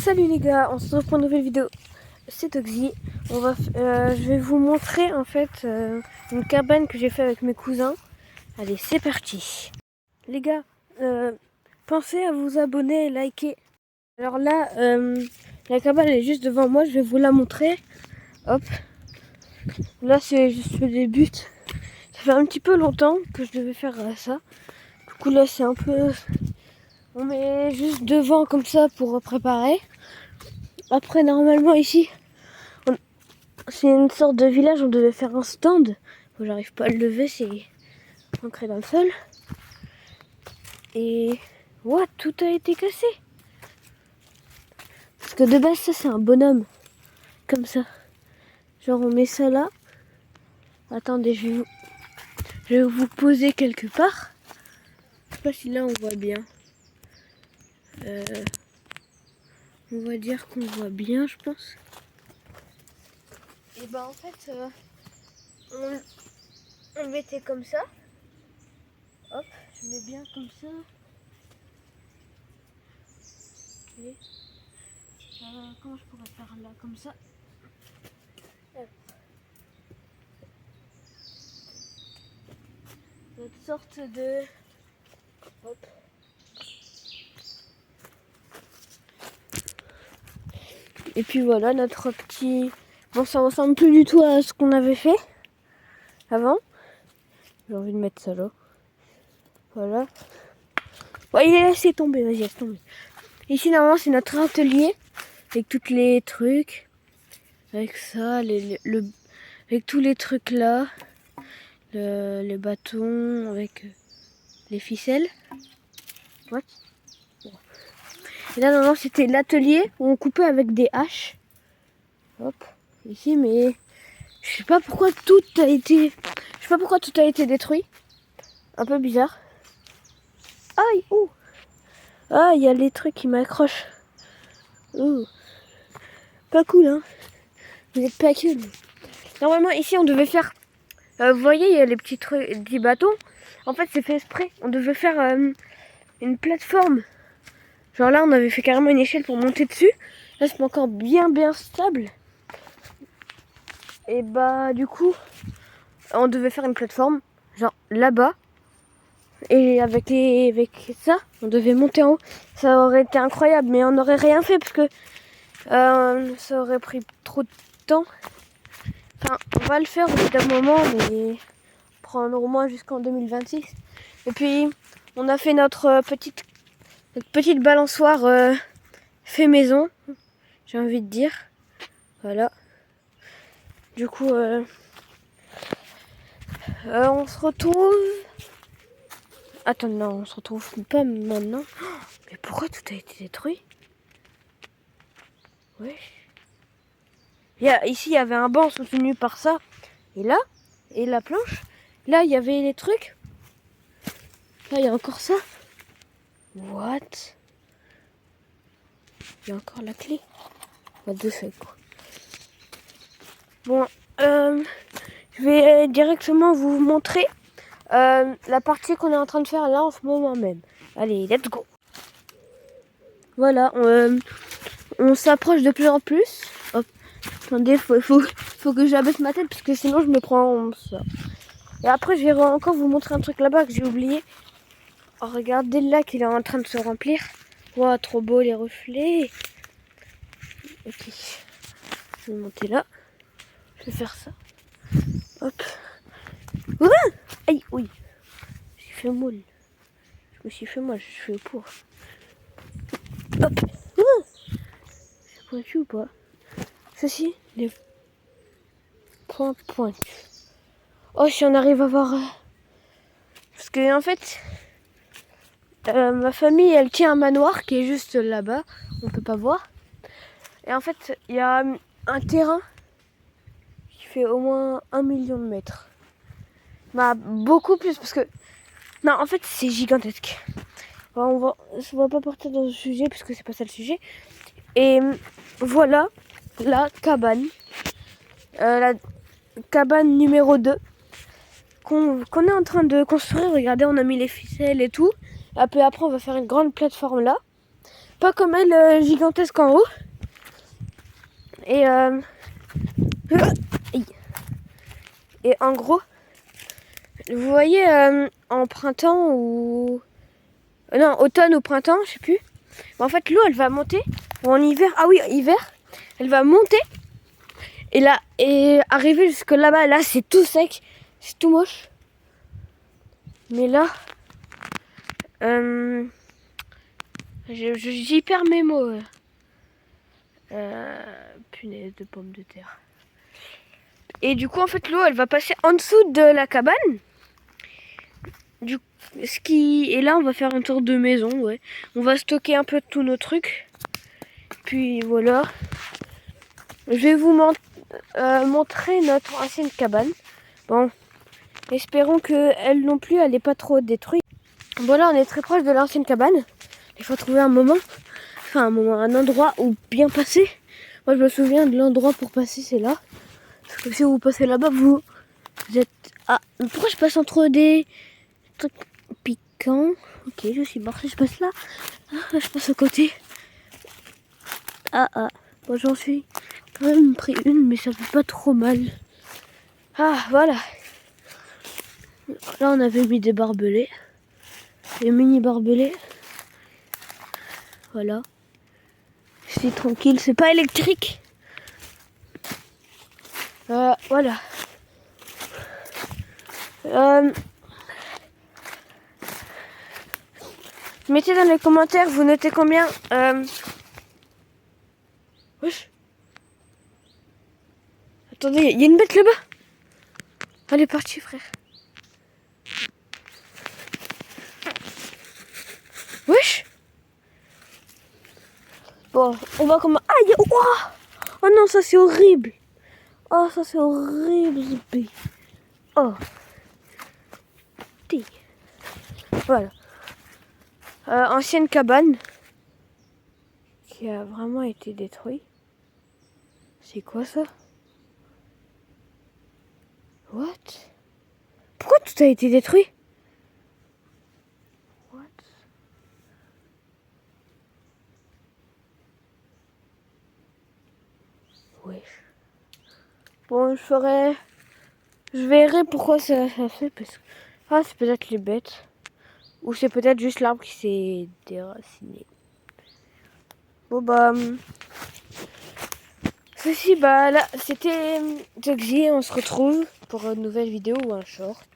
Salut les gars, on se retrouve pour une nouvelle vidéo. C'est Toxy. Je vais vous montrer en fait une cabane que j'ai fait avec mes cousins. Allez, c'est parti. Les gars, pensez à vous abonner et liker. Alors là, la cabane est juste devant moi. Je vais vous la montrer. Hop. Là, c'est juste le début. Ça fait un petit peu longtemps que je devais faire ça. Du coup là, c'est un peu... On met juste devant comme ça pour préparer. Après, normalement, ici, c'est une sorte de village. On devait faire un stand. Bon, j'arrive pas à le lever, c'est ancré dans le sol. Et... What? Tout a été cassé. Parce que de base, ça, c'est un bonhomme. Comme ça. Genre, on met ça là. Attendez, je vais vous poser quelque part. Je sais pas si là, on voit bien. On va dire qu'on voit bien, je pense. Et ben en fait, on mettait comme ça. Hop, je mets bien comme ça. Et, comment je pourrais faire là, comme ça. Hop. Notre sorte de... Hop. Et puis voilà, notre petit... Bon, ça ressemble plus du tout à ce qu'on avait fait avant. J'ai envie de mettre ça là. Voilà. Bon, il est laissé tomber, vas-y, laisse tomber. Ici, normalement, c'est notre atelier. Avec tous les trucs. Avec ça, avec tous les trucs là. Les bâtons, avec les ficelles. What? Et là, normalement, c'était l'atelier où on coupait avec des haches. Hop, ici, mais je sais pas pourquoi tout a été... Je sais pas pourquoi tout a été détruit. Un peu bizarre. Aïe, ouh. Ah, il y a les trucs qui m'accrochent. Ouh. Pas cool, hein. Vous êtes pas cool. Normalement, ici, on devait faire... vous voyez, il y a les petits trucs, les petits bâtons. En fait, c'est fait exprès. On devait faire une plateforme. Genre là, on avait fait carrément une échelle pour monter dessus. Là, c'est pas encore bien stable. Et bah, du coup, on devait faire une plateforme. Genre là-bas. Et avec ça, on devait monter en haut. Ça aurait été incroyable, mais on n'aurait rien fait parce que ça aurait pris trop de temps. Enfin, on va le faire au bout d'un moment, mais prendre au moins jusqu'en 2026. Et puis, on a fait notre petite balançoire fait maison, j'ai envie de dire. Voilà. Du coup, on se retrouve... Attends, non, on se retrouve pas maintenant. Oh, mais pourquoi tout a été détruit? Ouais. Ici, il y avait un banc soutenu par ça. Et là, et la planche. Là, il y avait les trucs. Là, il y a encore ça. What? Il y a encore la clé. What the fuck, quoi. Bon, je vais directement vous montrer la partie qu'on est en train de faire là en ce moment même. Allez, let's go. Voilà, on s'approche de plus en plus. Hop. Attendez, faut que j'abaisse ma tête parce que sinon je me prends ça. Et après, je vais encore vous montrer un truc là-bas que j'ai oublié. Oh, regardez le lac, il est en train de se remplir. Wow, trop beau les reflets. Ok, je vais monter là. Je vais faire ça. Hop. Ouah, aïe, oui. J'ai fait moule. Je me suis fait mal, je suis au pour. Hop. C'est pointu ou pas? Ceci, les points pointus. Oh, si on arrive à voir... Parce que en fait, ma famille, elle tient un manoir qui est juste là-bas. On peut pas voir. Et en fait, il y a un terrain qui fait au moins 1 million de mètres. Bah, beaucoup plus parce que... Non, en fait, c'est gigantesque. On va pas partir dans le sujet parce que c'est pas ça le sujet. Et voilà la cabane. La cabane numéro 2 qu'on est en train de construire. Regardez, on a mis les ficelles et tout. Après, on va faire une grande plateforme là. pas comme elle gigantesque en haut. Et en gros, vous voyez en printemps ou non, automne ou printemps, je sais plus. En fait, l'eau, elle va monter. Ou en hiver, ah oui, hiver, elle va monter. Et là, et arriver jusque là-bas, là, c'est tout sec, c'est tout moche. Mais là, j'y perds mes mots. Punaise de pommes de terre. Et du coup, en fait, l'eau, elle va passer en dessous de la cabane. Et là, on va faire un tour de maison, ouais. On va stocker un peu tous nos trucs. Puis voilà. Je vais vous montrer notre ancienne cabane. Bon, espérons que elle non plus, elle n'est pas trop détruite. Voilà, on est très proche de l'ancienne cabane. Il faut trouver un endroit où bien passer. Moi, je me souviens de l'endroit pour passer, c'est là. Parce que si vous passez là-bas, vous êtes... Ah, pourquoi je passe entre des trucs piquants? Ok, je suis marché, je passe là. Ah, je passe à côté. Bon, j'en suis quand même pris une, mais ça fait pas trop mal. Ah, voilà. Là, on avait mis des barbelés. Des mini barbelés. Voilà. C'est tranquille, c'est pas électrique. Voilà. Mettez dans les commentaires, vous notez combien. Wesh. Attendez, il y a une bête là-bas. Elle est partie, frère. Wesh. Bon, on va comment. Aïe, oh non, ça c'est horrible. Oh, ça c'est horrible, Zoupi. Oh. Voilà. Ancienne cabane qui a vraiment été détruite. C'est quoi ça? What? Pourquoi tout a été détruit? What? Wesh. Bon, je verrai pourquoi ça fait parce que... Ah, c'est peut-être les bêtes. Ou c'est peut-être juste l'arbre qui s'est déraciné. Bon bah... Ceci, bah là, c'était Toxie. On se retrouve pour une nouvelle vidéo ou un short.